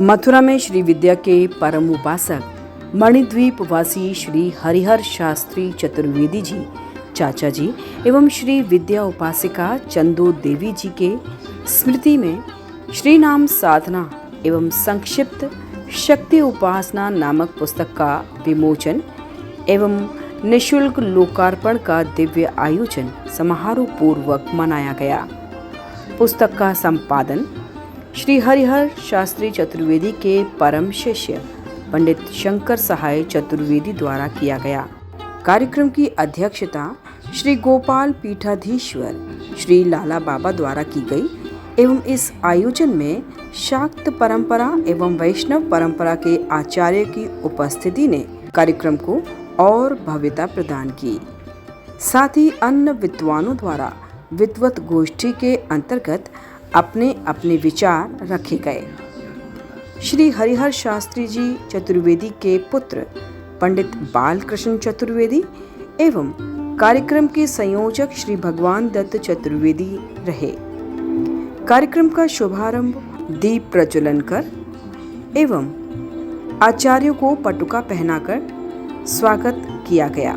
मथुरा में श्री विद्या के परम उपासक मणिद्वीप वासी श्री हरिहर शास्त्री चतुर्वेदी जी चाचा जी एवं श्री विद्या उपासिका चंदो देवी जी के स्मृति में श्री नाम साधना एवं संक्षिप्त शक्ति उपासना नामक पुस्तक का विमोचन एवं निःशुल्क लोकार्पण का दिव्य आयोजन समारोह पूर्वक मनाया गया। पुस्तक का संपादन श्री हरिहर शास्त्री चतुर्वेदी के परम शिष्य पंडित शंकर सहाय चतुर्वेदी द्वारा किया गया। कार्यक्रम की अध्यक्षता श्री गोपाल पीठाधीश्वर श्री लाला बाबा द्वारा की गई एवं इस आयोजन में शाक्त परंपरा एवं वैष्णव परंपरा के आचार्य की उपस्थिति ने कार्यक्रम को और भव्यता प्रदान की। साथ ही अन्य विद्वानों द्वारा विद्वत गोष्ठी के अंतर्गत अपने अपने विचार रखे गए। श्री हरिहर शास्त्री जी चतुर्वेदी के पुत्र पंडित बालकृष्ण चतुर्वेदी एवं कार्यक्रम के संयोजक श्री भगवान दत्त चतुर्वेदी रहे। कार्यक्रम का शुभारंभ दीप प्रज्वलन कर एवं आचार्यों को पटुका पहनाकर स्वागत किया गया।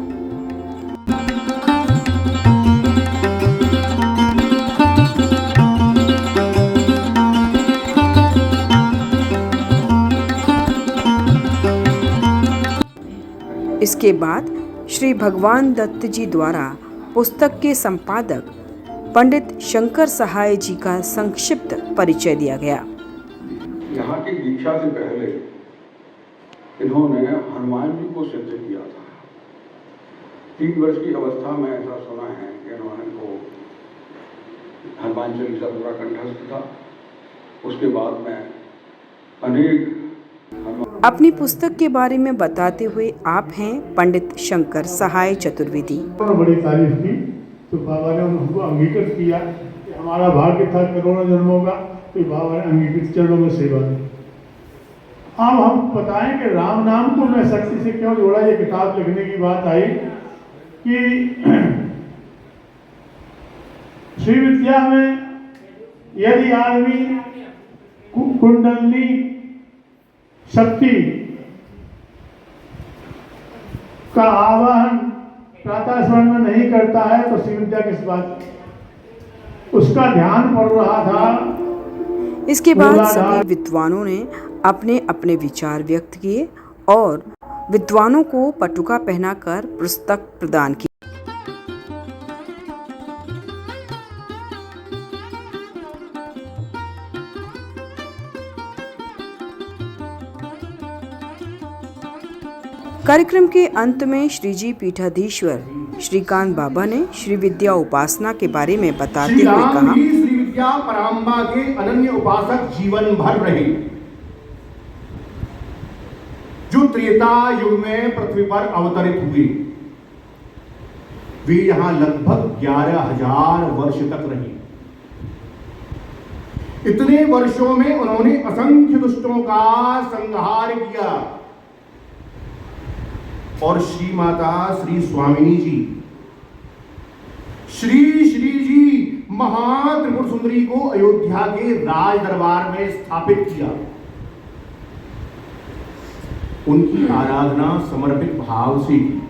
इसके बाद श्री भगवान दत्त जी द्वारा पुस्तक के संपादक पंडित शंकर सहाय जी का संक्षिप्त परिचय दिया गया। यहाँ की दीक्षा से पहले इन्होंने हनुमान जी को सिद्ध किया था। 3 वर्ष की अवस्था में ऐसा सुना है कि इन्होंने को हनुमान चालीसा पूरा कंठस्थ था। उसके बाद में अनेक अपनी पुस्तक के बारे में बताते हुए आप हैं पंडित शंकर सहाय चतुर्वेदी। बड़ी तारीफ की तो बाबा ने उनको अंगीकृत किया कि हमारा भाग्य था करोड़ों जन्मों का, तो बाबा ने अंगीकृत चरणों में सेवा दी। अब हम बताएं कि राम नाम को मैं शक्ति से क्यों जोड़ा। ये किताब लिखने की बात आई कि श्री विद्या में यदि आदमी कुंडलनी शक्ति का आवाहन प्रातः स्मरण में नहीं करता है तो श्री विद्या किस बात, उसका ध्यान पड़ रहा था। इसके बाद सभी विद्वानों ने अपने अपने विचार व्यक्त किए और विद्वानों को पटुका पहनाकर पुस्तक प्रदान की। कार्यक्रम के अंत में श्री जी पीठाधीश्वर श्रीकांत बाबा ने श्री विद्या उपासना के बारे में बताते हुए कहा, श्री विद्या पराम्बा के अनन्य उपासक जीवन भर रहे, जो त्रेता युग में पृथ्वी पर अवतरित हुए। वे यहां लगभग 11,000 वर्ष तक रहे। इतने वर्षों में उन्होंने असंख्य दुष्टों का संहार किया और श्री माता श्री स्वामिनी जी, श्री जी महात्रिपुर सुंदरी को अयोध्या के राज दरबार में स्थापित किया। उनकी आराधना समर्पित भाव से की।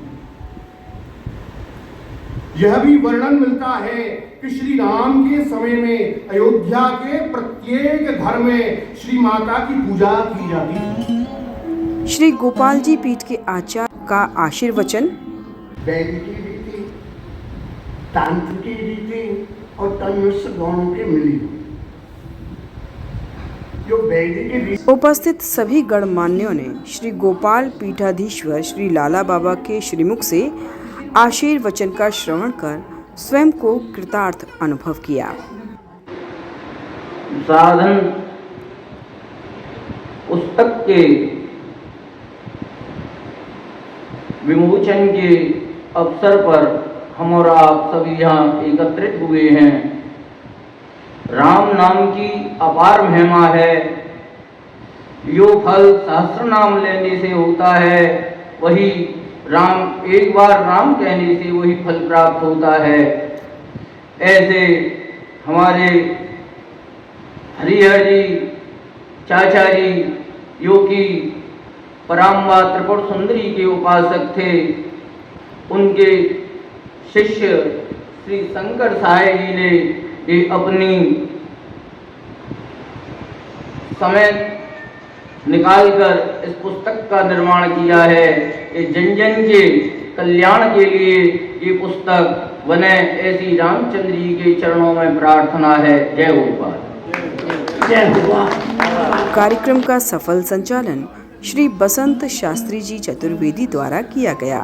यह भी वर्णन मिलता है कि श्री राम के समय में अयोध्या के प्रत्येक घर में श्री माता की पूजा की जाती थी। श्री गोपाल जी पीठ के आचार्य का आशीर्वचन वैदिक रीति, तांत्रिक रीति और तन्मिश्र दोनों के मिली जो वैदिक। उपस्थित सभी गणमान्यों ने श्री गोपाल पीठाधीश्वर श्री लाला बाबा के श्रीमुख से आशीर्वचन का श्रवण कर स्वयं को कृतार्थ अनुभव किया। साधन पुस्तक के विमोचन के अवसर पर हम और आप सभी यहाँ एकत्रित हुए हैं। राम नाम की अपार महिमा है। यो फल सहस्र नाम लेने से होता है, वही राम एक बार राम कहने से वही फल प्राप्त होता है। ऐसे हमारे हरिहर जी चाचा जी जो कि पराम्बा त्रिपुर सुंदरी के उपासक थे, उनके शिष्य श्री शंकर साहेब जी ने ये अपनी समय निकालकर इस पुस्तक का निर्माण किया है। ये जन जन के कल्याण के लिए ये पुस्तक बने, ऐसी रामचंद्र जी के चरणों में प्रार्थना है। जय गोपाल। कार्यक्रम का सफल संचालन श्री बसंत शास्त्री जी चतुर्वेदी द्वारा किया गया।